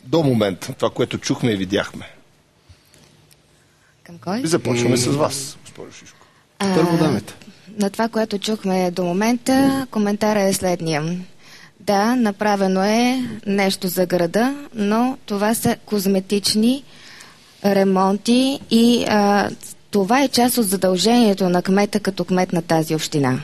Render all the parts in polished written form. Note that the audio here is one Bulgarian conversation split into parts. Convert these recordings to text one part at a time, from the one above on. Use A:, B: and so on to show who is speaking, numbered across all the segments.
A: до момента, това, което чухме и видяхме?
B: Към кой?
A: Започваме с вас, госпожо Шишко.
C: Първо дамите.
B: На това, което чухме до момента, коментарът е следния. Да, направено е нещо за града, но това са козметични ремонти и това е част от задължението на кмета като кмет на тази община.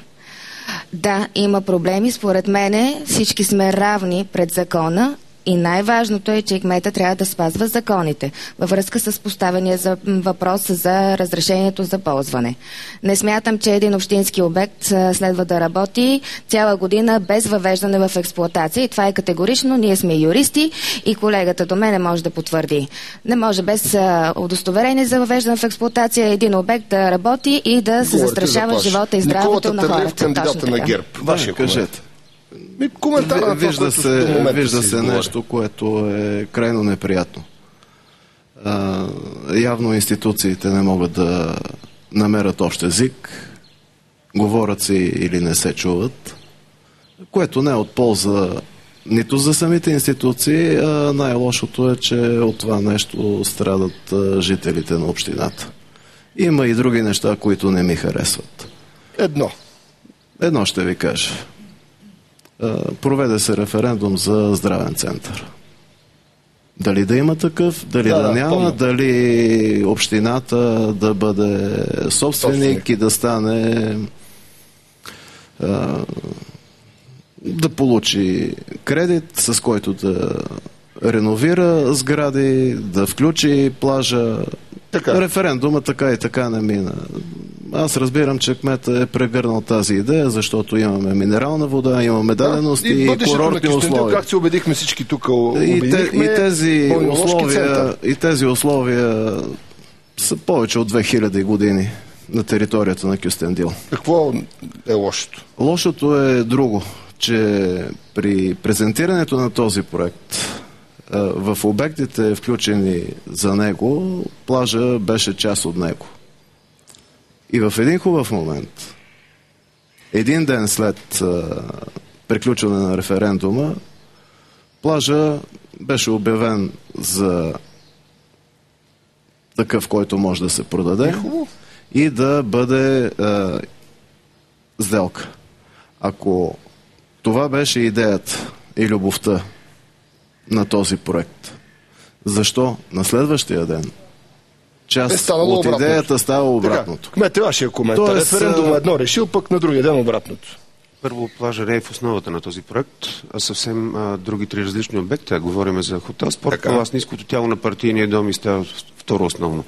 B: Да, има проблеми. Според мене всички сме равни пред закона и най-важното е, че кмета трябва да спазва законите във връзка с поставения въпрос за разрешението за ползване. Не смятам, че един общински обект следва да работи цяла година без въвеждане в експлоатация и това е категорично. Ние сме юристи и колегата до мене може да потвърди. Не може без удостоверение за въвеждане в експлоатация един обект да работи и да се застрашава живота и здравето на хората.
A: Кандидата на ГЕРБ. Вашия
C: кажете.
A: Вижда
C: се нещо, което е крайно неприятно. Явно институциите не могат да намерят общ език, говорят си или не се чуват, което не е от полза нито за самите институции, а най-лошото е, че от това нещо страдат жителите на общината. Има и други неща, които не ми харесват. Едно ще ви кажа. Проведе се референдум за здравен център. Дали да има такъв, дали да няма, дали общината да бъде собственик и да стане да получи кредит, с който да реновира сгради, да включи плажа. Референдума така и така не мина. Аз разбирам, че кметът е прегърнал тази идея, защото имаме минерална вода, имаме дадености и курортни условия.
A: Как се убедихме всички тук?
C: И тези условия са повече от 2000 години на територията на Кюстендил.
A: Какво е лошото?
C: Лошото е друго, че при презентирането на този проект в обектите, включени за него, плажа беше част от него. И в един хубав момент, един ден след приключване на референдума, плажа беше обявен за такъв, който може да се продаде и да бъде сделка. Ако това беше идеята и любовта на този проект, защо на следващия ден част от идеята става обратното?
A: Кмете, вашия коментар. Референдум едно решил, пък на другия ден обратното.
D: Първо, плажа не е в основата на този проект, а съвсем други три различни обекта. Говорим за хотел, спорт, палас, ниското тяло на партийния дом и става второ основно.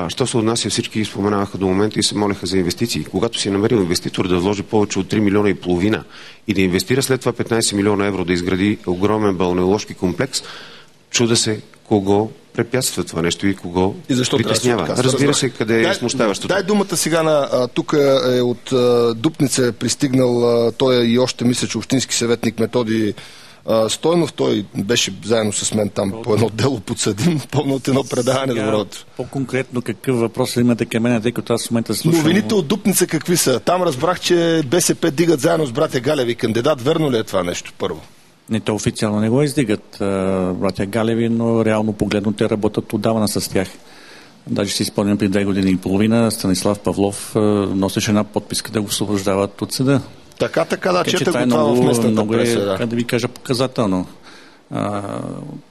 D: Що се отнася, всички споменаваха до момента и се молеха за инвестиции. Когато си намерил инвеститор да вложи повече от 3,5 милиона и да инвестира след това 15 милиона евро да изгради огромен балнеоложки комплекс, чуда се кого препятства това нещо и кого притеснява. Разбира се, къде е смущаващото.
A: Дай думата сега тук е от Дупница е пристигнал, той е и още мисля, че общински съветник Методи Стойнов, той беше заедно с мен там по едно дело подсъдим, помня от едно предаване. Доброто.
E: По-конкретно какъв въпрос имате към мен, тъй като аз в момента слушам...
A: Новините от Дупница какви са? Там разбрах, че БСП дигат заедно с братя Галеви кандидат. Верно ли е това нещо първо?
E: Не, то официално не го издигат братя Галеви, но реално погледно те работят отдавна с тях. Даже си спомням при 2 години и половина Станислав Павлов носеше една подписка да го освобождават от съда.
A: Така, да, чета го това в местната преса.
E: Как да ви кажа, показателно.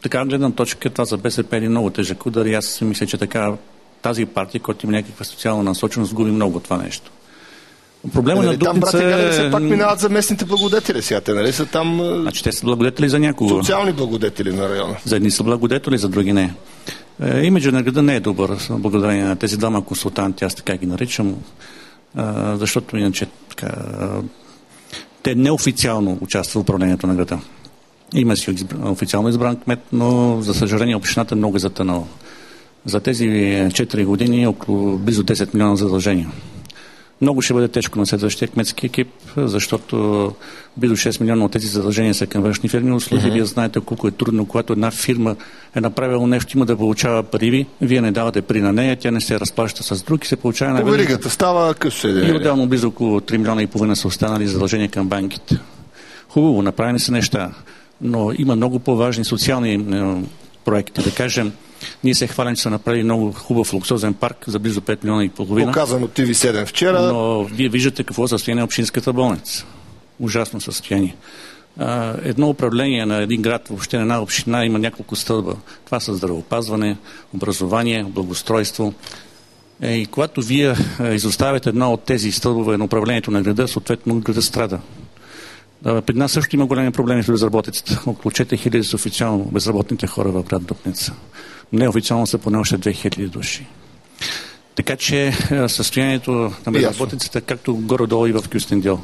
E: Така гледам точка, това за БСП е много тежък удар и аз мисля, че така тази партия, която има някаква социална насоченост, губи много това нещо. Проблема на Дупница...
A: Там братя все пак минават за местните благодетели сега. Те, нали са там...
E: Значи те са благодетели за някого.
A: Социални благодетели на района.
E: За едни са благодетели, за други не. Имиджа на града не е добър, благодарение на тези двама консултанти, аз така ги наричам, защото иначе така, те неофициално участват в управлението на града. Има си официално избран кмет, но за съжаление общината много е затънала. За тези 4 години около близо 10 милиона задължения. Много ще бъде тежко на следващия кметски екип, защото близо 6 милиона от тези задължения са към външни фирми услуги. Вие знаете колко е трудно, когато една фирма е направила нещо, има да получава пари, вие не давате пари на нея, тя не се разплаща с друг и се получава на
A: веригата става късно.
E: И отделно близо около 3 милиона и половина са останали задължения към банките. Хубаво, направени са неща. но има много по-важни социални проекти. Да кажем, ние се хвалим, че са направили много хубав луксозен парк за близо 5 милиона и половина.
A: Показан от TV7 вчера.
E: Но вие виждате какво е състояние общинската болница. Ужасно състояние. Едно управление на един град, въобще на една община, има няколко стълба. Това са здравеопазване, образование, благоустройство. И когато вие изоставяте едно от тези стълбове на управлението на града, съответно града страда. При нас също има големи проблеми с безработицата. Около 4000 са официално безработните хора в град Дупница. Неофициално са поне още 2000 души. Така че състоянието на безработицата, както горе-долу и в Кюстендил.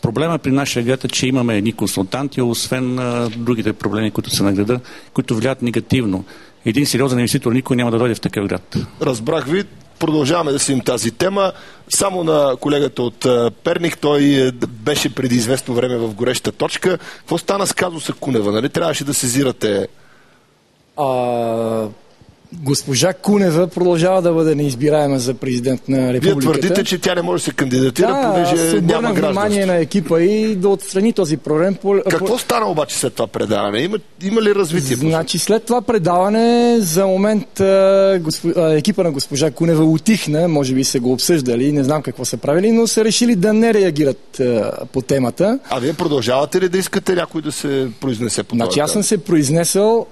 E: Проблема при нашия град е, че имаме едни консултанти, освен другите проблеми, които са на града, които влияят негативно. Един сериозен инвеститор никой няма да дойде в такъв град.
A: Разбрах ви. Продължаваме да си им тази тема. Само на колегата от Перник, той беше преди известно време в гореща точка. Какво стана с казуса Кунева? Нали трябваше да сезирате?
F: Госпожа Кунева продължава да бъде неизбираема за президент на републиката.
A: Вие твърдите, че тя не може да се кандидатира, понеже няма гражданство.
F: Внимание на екипа и да отстрани този проблем.
A: Какво стана обаче след това предаване? Има ли развитие?
F: Значи след това предаване за момент екипа на госпожа Кунева утихна, може би са го обсъждали, не знам какво са правили, но са решили да не реагират по темата.
A: А вие продължавате ли да искате някой да се произнесе по това?
F: Значи аз съм се произнесъл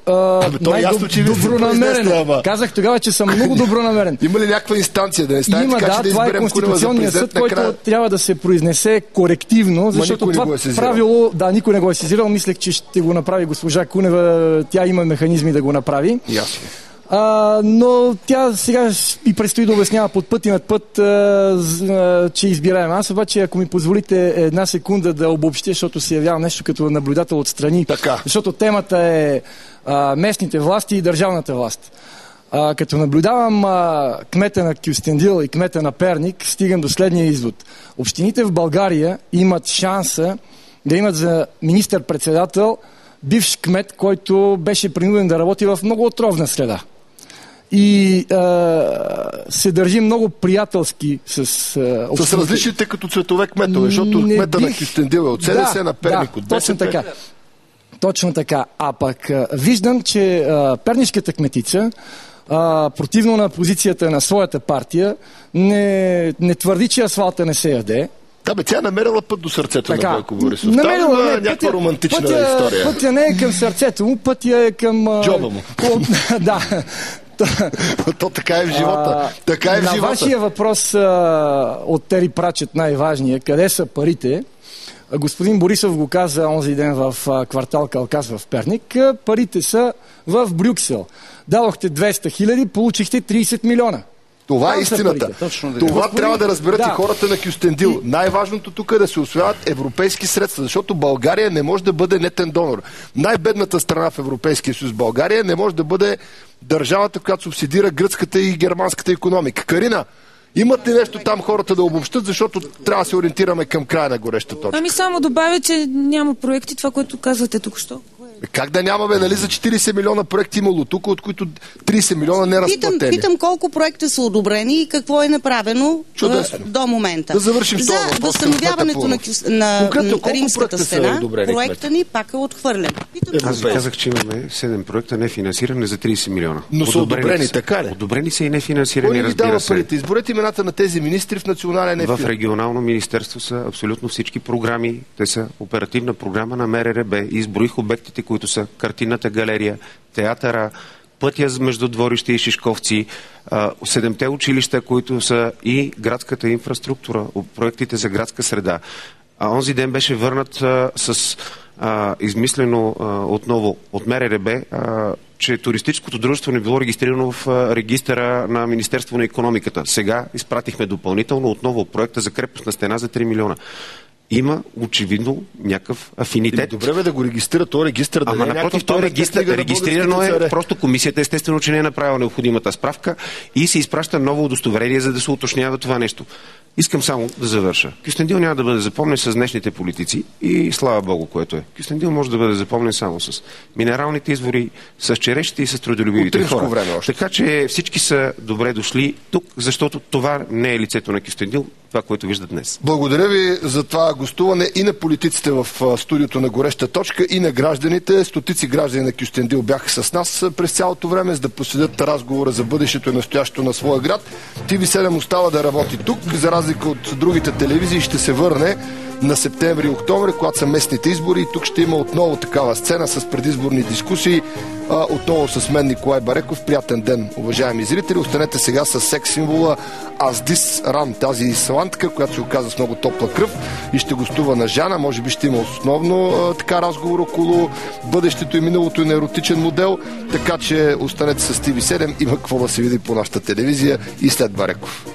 F: най-добронамерено. Казах тогава, че съм много добронамерен.
A: Има ли някаква инстанция да не стане така, че да
F: това
A: изберем
F: е Конституционният съд, който трябва да се произнесе корективно, защото това правило, никой не го е сезирал. Мислех, че ще го направи госпожа Кунева. Тя има механизми да го направи.
A: Ясно.
F: Но тя сега и предстои да обяснява под път и над път, че избираем. Аз обаче, ако ми позволите една секунда да обобщя, защото се явявам нещо като наблюдател отстрани, защото темата е местните власти и държавната власт. Като наблюдавам кмета на Кюстендил и кмета на Перник, стигам до следния извод. Общините в България имат шанса да имат за министър-председател бивш кмет, който беше принуден да работи в много отровна среда. И се държи много приятелски с общините.
A: С различните като цветове кметове, защото кмета на Кюстендил е от СДС, на Перник от БСП.
F: Точно така. Точно така. А пък виждам, че пернишката кметица, противно на позицията на своята партия, не твърди, че асфалта не се яде.
A: Тя е намерила път до сърцето на Бойко Борисов. Намерила някаква романтична история.
F: Пътя не е към сърцето му, пътя е към...
A: джоба му.
F: Да.
A: То така е в живота.
F: На вашия въпрос от Тери Прачет, най-важния, къде са парите? Господин Борисов го каза онзи ден в квартал Калкас в Перник. Парите са в Брюксел. Дадохте 200 хиляди, получихте 30 милиона.
A: Това е истината. Това трябва да разберат и хората на Кюстендил. Най-важното тук е да се усвояват европейски средства, защото България не може да бъде нетен донор. Най-бедната страна в Европейския съюз, България, не може да бъде държавата, която субсидира гръцката и германската икономика. Карина, имат ли нещо там хората да обобщат, защото трябва да се ориентираме към края на гореща точка?
G: Само добавя, че няма проекти, това, което казвате тук-що.
A: Как да няма, нали за 40 милиона проекти имало тук, от които 30 милиона не разплатени?
H: Питам колко проекта са одобрени и какво е направено до момента.
A: Да завършим
H: за възстановяването на Римската стена, проекта ни пак е отхвърлен.
D: Аз ви казах, че имаме 7 проекта нефинансиране за 30 милиона.
A: Но са одобрени, така ли?
D: Одобрени са и нефинансирани, разбира се.
A: Изборете имената на тези министри в национален ефир.
D: В регионално министерство са абсолютно всички програми. Те са оперативна програма на МРРБ. Изброих обектите, които са картинната галерия, театъра, пътя между Дворище и Шишковци, 7-те училища, които са и градската инфраструктура, проектите за градска среда. Онзи ден беше върнат с измислено отново от МРРБ, че туристическото дружество не било регистрирано в регистъра на Министерство на икономиката. Сега изпратихме допълнително отново проекта за крепостна стена за 3 милиона. Има очевидно някакъв афинитет.
A: Добре да го регистрира, този регистър да не е
D: напротив, той регистрирано е, просто комисията естествено, че не е направила необходимата справка и се изпраща ново удостоверение, за да се уточнява това нещо. Искам само да завърша. Кюстендил няма да бъде запомнен с днешните политици и слава Богу, което е. Кюстендил може да бъде запомнен само с минералните извори, с черешите и с трудолюбивите хора. Така че всички са добре дошли тук, защото това не е лицето на Кюстендил. това, което виждат днес.
A: Благодаря ви за това гостуване и на политиците в студиото на Гореща точка, и на гражданите. Стотици граждани на Кюстендил бяха с нас през цялото време, за да последят разговора за бъдещето и настоящето на своя град. TV7 остава да работи тук, за разлика от другите телевизии, ще се върне на септември и октомври, когато са местните избори, и тук ще има отново такава сцена с предизборни дискусии. Отново с мен Николай Бареков. Приятен ден, уважаеми зрители. Останете сега с секс символа Аздис Рам, тази исландка, която се оказа с много топла кръв и ще гостува на Жана. Може би ще има основно така разговор около бъдещето и миналото и на еротичен модел, така че останете с TV7. Има какво да се види по нашата телевизия и след Бареков.